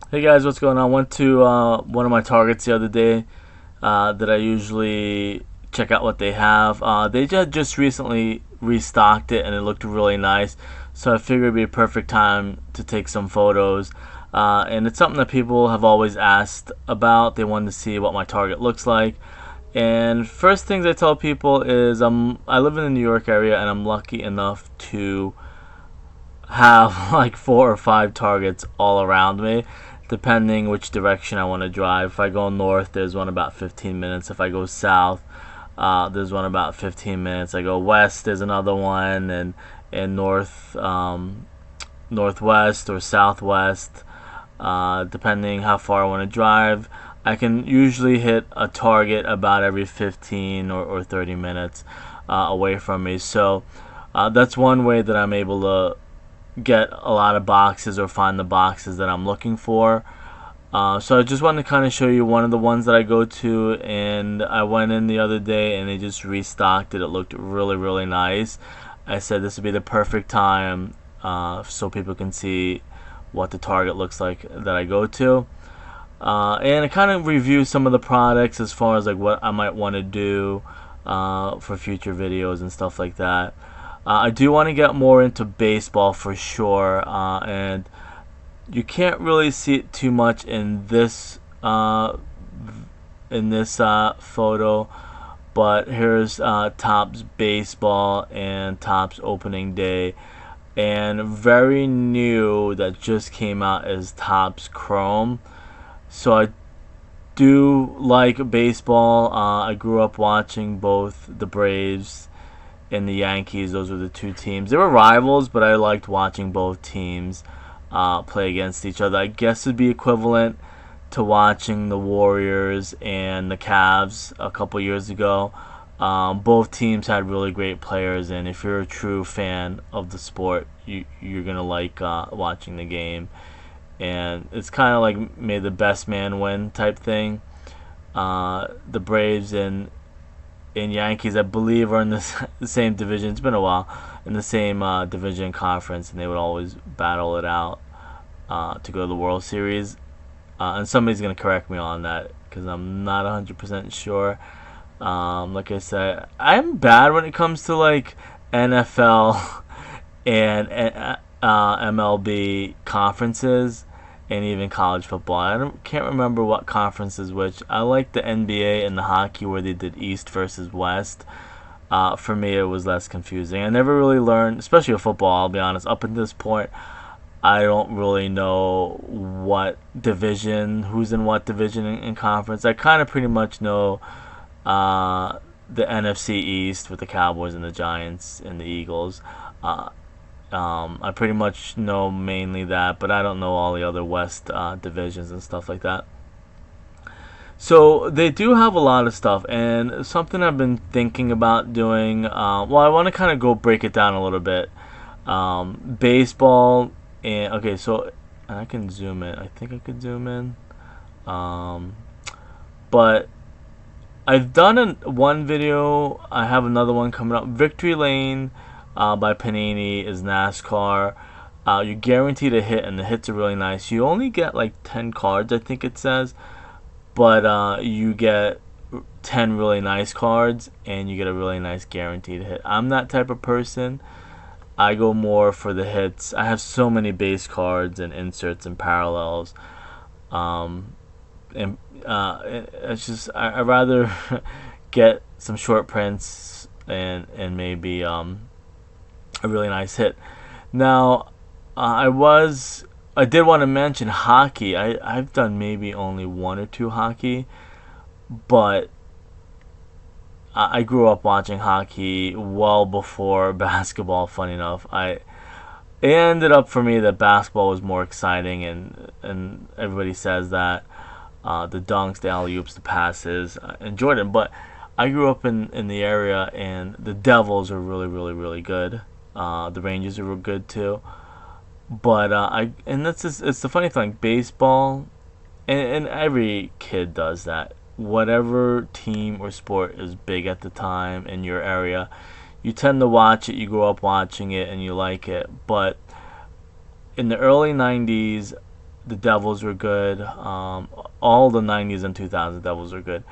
Hey guys, what's going on? Went to one of my Targets the other day that I usually check out what they have. They just recently restocked it and it looked really nice. So I figured it'd be a perfect time to take some photos. And it's something that people have always asked about. They wanted to see what my Target looks like. And first things I tell people is I live in the New York area and I'm lucky enough to have like 4 or 5 Targets all around me, depending which direction I want to drive. If I go north, there's one about 15 minutes. If I go south, there's one about 15 minutes. I go west, there's another one, and northwest or southwest, depending how far I want to drive. I can usually hit a Target about every 15 or 30 minutes away from me. So that's one way that I'm able to get a lot of boxes or find the boxes that I'm looking for. So I just wanted to kind of show you one of the ones that I go to, and I went in the other day and they just restocked it. It looked really, really nice. I said this would be the perfect time so people can see what the Target looks like that I go to. And I kind of review some of the products as far as like what I might want to do for future videos and stuff like that. I do want to get more into baseball for sure, and you can't really see it too much in this photo. But here's Topps baseball and Topps opening day, and very new that just came out is Topps Chrome. So I do like baseball. I grew up watching both the Braves and the Yankees. Those were the two teams. They were rivals, but I liked watching both teams play against each other. I guess it'd be equivalent to watching the Warriors and the Cavs a couple years ago. Both teams had really great players, and if you're a true fan of the sport, you're gonna like watching the game. And it's kind of like may the best man win type thing. The Braves and Yankees, I believe, are in the same division. It's been a while, in the same division conference, and they would always battle it out to go to the World Series. And somebody's gonna correct me on that because I'm not 100% sure. Like I said, I'm bad when it comes to like NFL and MLB conferences and even college football. Can't remember what conference is which. I like the NBA and the hockey where they did East versus West. For me, it was less confusing. I never really learned, especially with football, I'll be honest. Up until this point, I don't really know what division, who's in what division in conference. I kind of pretty much know the NFC East with the Cowboys and the Giants and the Eagles. Uh, I pretty much know mainly that, but I don't know all the other West divisions and stuff like that. So they do have a lot of stuff, and something I've been thinking about doing. Well, I want to kind of go break it down a little bit. Baseball, and okay, so I can zoom in. I think I could zoom in, but I've done one video. I have another one coming up. Victory Lane by Panini is NASCAR. You're guaranteed a hit, and the hits are really nice. You only get like 10 cards, I think it says, but you get 10 really nice cards, and you get a really nice guaranteed hit. I'm that type of person. I go more for the hits. I have so many base cards and inserts and parallels. And it's just I rather get some short prints and maybe a really nice hit. Now, I did want to mention hockey. I've done maybe only 1 or 2 hockey, but I grew up watching hockey well before basketball. Funny enough, it ended up for me that basketball was more exciting, and everybody says that the dunks, the alley oops, the passes, and Jordan. But I grew up in the area, and the Devils are really, really, really good. The Rangers are real good too. But that's just, it's the funny thing, baseball, and every kid does that. Whatever team or sport is big at the time in your area, you tend to watch it. You grow up watching it, and you like it. But in the early '90s, the Devils were good. All the 90s and 2000s Devils were good.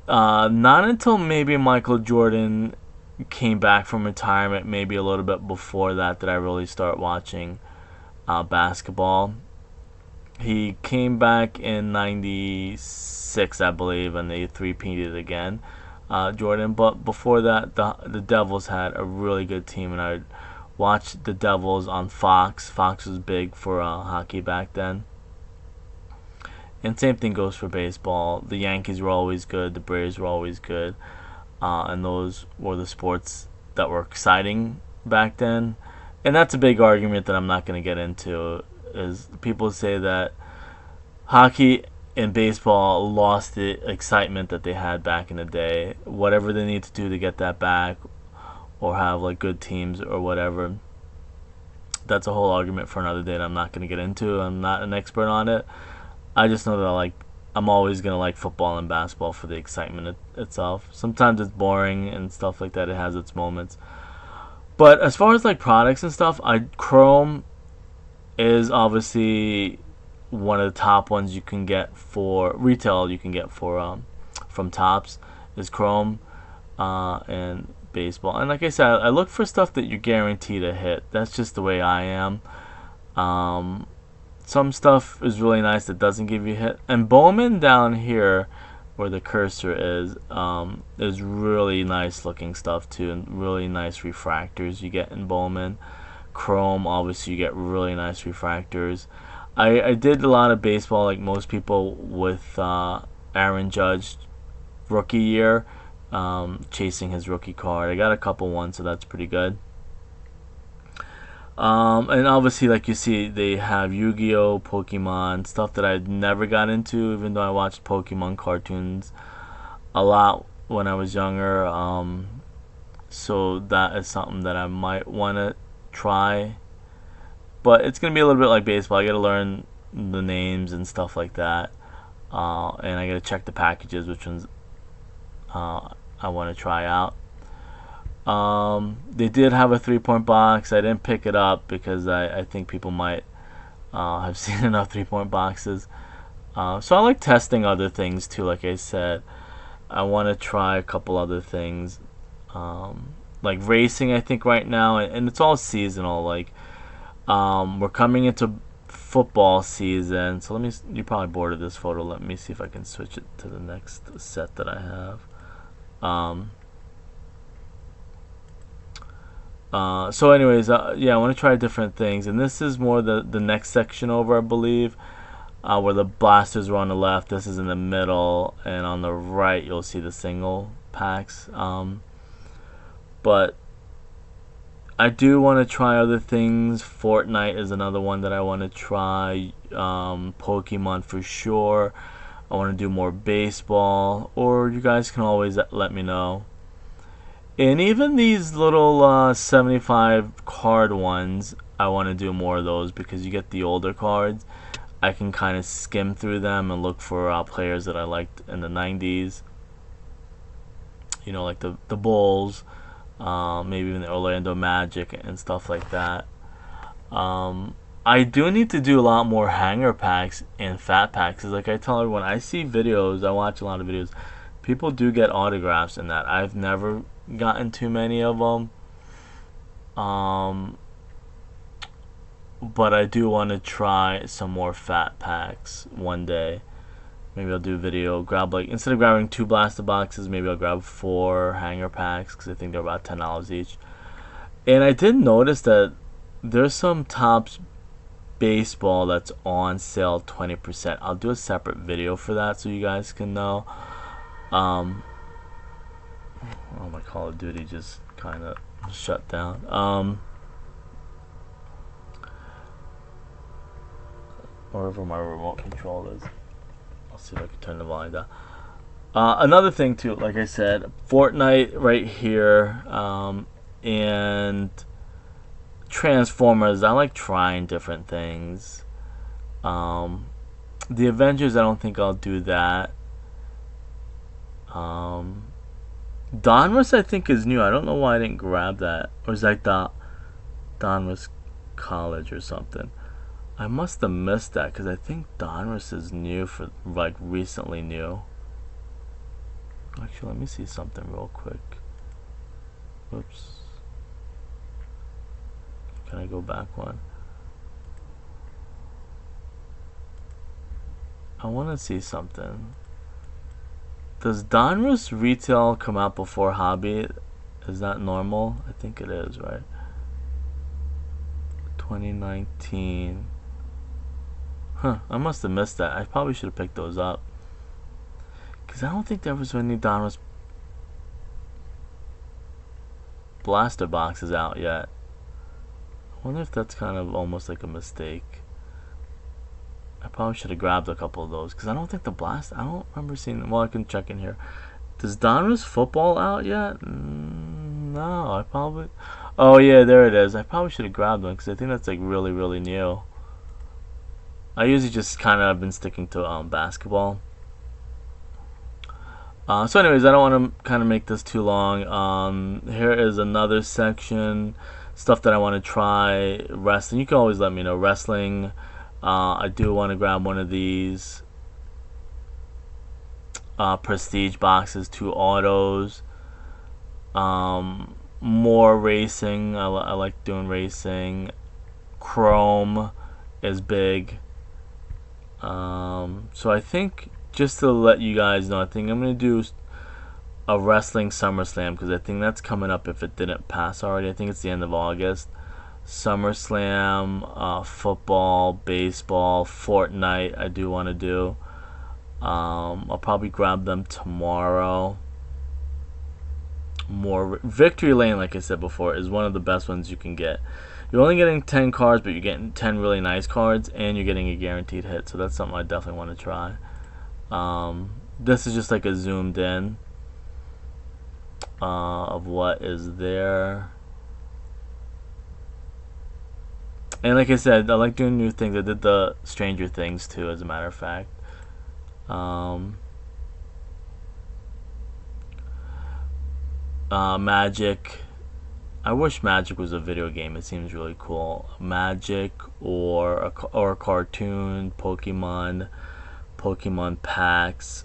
Not until maybe Michael Jordan came back from retirement, maybe a little bit before that, did I really start watching basketball. He came back in 96, I believe, and they three-peated again, Jordan. But before that, the Devils had a really good team, and I watched the Devils on Fox. Fox was big for hockey back then. And same thing goes for baseball. The Yankees were always good. The Braves were always good. And those were the sports that were exciting back then. And that's a big argument that I'm not going to get into. Is people say that hockey and baseball lost the excitement that they had back in the day. Whatever they need to do to get that back, or have like good teams or whatever. That's a whole argument for another day that I'm not going to get into. I'm not an expert on it. I just know that I'm always going to like football and basketball for the excitement itself. Sometimes it's boring and stuff like that. It has its moments. But as far as like products and stuff, Chrome is obviously one of the top ones you can get for retail. You can get for from Topps is Chrome and baseball. And like I said, I look for stuff that you're guaranteed to hit. That's just the way I am. Some stuff is really nice that doesn't give you a hit. And Bowman down here, where the cursor is really nice looking stuff too, and really nice refractors you get in Bowman. Chrome, obviously you get really nice refractors. I did a lot of baseball like most people with Aaron Judge rookie year, chasing his rookie card. I got a couple ones, so that's pretty good. And obviously, like you see, they have Yu-Gi-Oh, Pokemon, stuff that I never got into, even though I watched Pokemon cartoons a lot when I was younger. So that is something that I might want to try. But it's going to be a little bit like baseball. I got to learn the names and stuff like that. And I got to check the packages, which ones I want to try out. They did have a 3-point box. I didn't pick it up because I think people might have seen enough 3-point boxes. So I like testing other things too. Like I said, I want to try a couple other things, like racing. I think right now, and it's all seasonal. Like we're coming into football season. So you're probably bored of this photo. Let me see if I can switch it to the next set that I have. So anyways, yeah, I want to try different things, and this is more the next section over, I believe, where the blasters were on the left. This is in the middle, and on the right you'll see the single packs. But I do want to try other things. Fortnite is another one that I want to try. Pokemon for sure. I want to do more baseball, or you guys can always let me know. And even these little 75 card ones, I want to do more of those because you get the older cards. I can kind of skim through them and look for players that I liked in the 90s. You know, like the Bulls, maybe even the Orlando Magic and stuff like that. I do need to do a lot more hanger packs and fat packs. Cause like I tell everyone, I see videos, I watch a lot of videos. People do get autographs in that. I've never gotten too many of them, but I do want to try some more fat packs one day. Maybe I'll do a video, grab like, instead of grabbing 2 blaster boxes, maybe I'll grab 4 hanger packs because I think they're about $10 each. And I did notice that there's some Topps baseball that's on sale 20%. I'll do a separate video for that so you guys can know. Oh, my Call of Duty just kind of shut down. Wherever my remote control is. I'll see if I can turn the volume down. Another thing too, like I said, Fortnite right here, and Transformers. I like trying different things. The Avengers, I don't think I'll do that. Donruss I think is new. I don't know why I didn't grab that. Or is that Donruss College or something? I must have missed that because I think Donruss is new for like recently new. Actually, let me see something real quick. Oops. Can I go back one? I want to see something. Does Donruss retail come out before hobby? Is that normal? I think it is, right? 2019. Huh, I must have missed that. I probably should have picked those up. Because I don't think there was any Donruss blaster boxes out yet. I wonder if that's kind of almost like a mistake. I probably should have grabbed a couple of those because I don't think the blast. I don't remember seeing them. Well, I can check in here. Does Donruss football out yet? No, I probably. Oh yeah, there it is. I probably should have grabbed one because I think that's like really, really new. I usually just kind of been sticking to basketball. So anyways, I don't want to kind of make this too long. Here is another section, stuff that I want to try. Wrestling. You can always let me know. Wrestling. I do want to grab one of these prestige boxes, 2 autos. More racing. I like doing racing. Chrome is big. So I think, just to let you guys know, I think I'm going to do a wrestling SummerSlam because I think that's coming up if it didn't pass already. I think it's the end of August. SummerSlam, football, baseball, Fortnite I do want to do. I'll probably grab them tomorrow. More Victory Lane, like I said before, is one of the best ones you can get. You're only getting 10 cards, but you're getting 10 really nice cards, and you're getting a guaranteed hit. So that's something I definitely want to try. This is just like a zoomed in of what is there. And like I said, I like doing new things. I did the Stranger Things too, as a matter of fact. Magic. I wish Magic was a video game. It seems really cool. Magic or a cartoon, Pokemon packs.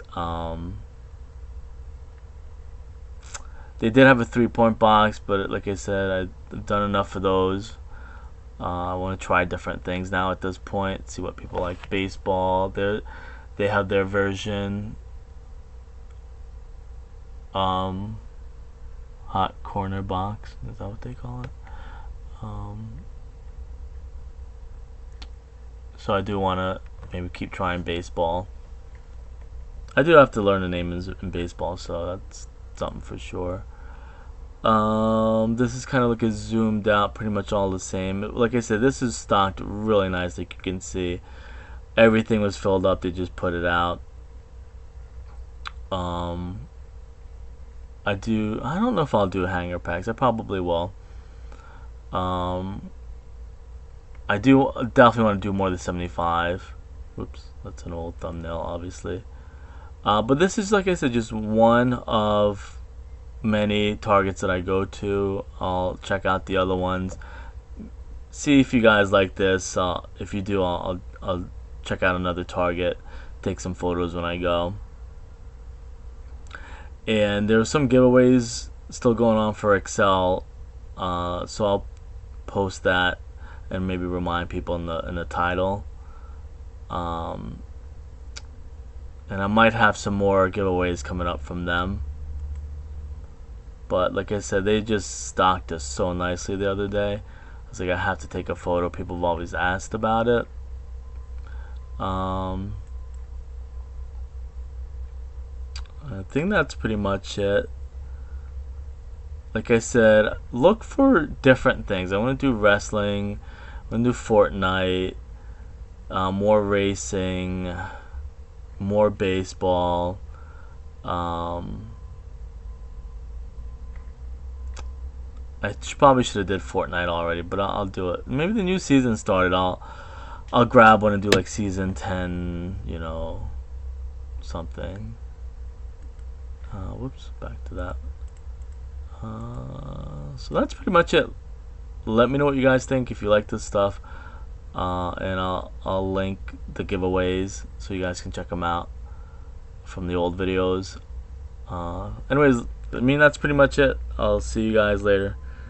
They did have a 3-point box, but like I said, I've done enough of those. I want to try different things now at this point. See what people like. Baseball. They have their version. Hot corner box. Is that what they call it? So I do want to maybe keep trying baseball. I do have to learn the names in baseball, so that's something for sure. This is kind of like a zoomed out, pretty much all the same. Like I said, this is stocked really nice. Like you can see, everything was filled up. They just put it out. I don't know if I'll do hanger packs. I probably will. I do definitely want to do more than 75. Whoops, that's an old thumbnail, obviously. But this is, like I said, just one of many targets that I go to. I'll check out the other ones, see if you guys like this. If you do, I'll check out another target, take some photos when I go. And there's some giveaways still going on for Excel, so I'll post that and maybe remind people in the title. And I might have some more giveaways coming up from them. But like I said, they just stocked us so nicely the other day. I was like, I have to take a photo. People have always asked about it. I think that's pretty much it. Like I said, look for different things. I want to do wrestling. I want to do Fortnite. More racing. More baseball. I probably should have did Fortnite already, but I'll do it. Maybe the new season started. I'll grab one and do like season 10. You know, something. Whoops, back to that. So that's pretty much it. Let me know what you guys think. If you like this stuff, and I'll link the giveaways so you guys can check them out from the old videos. Anyways, I mean, that's pretty much it. I'll see you guys later.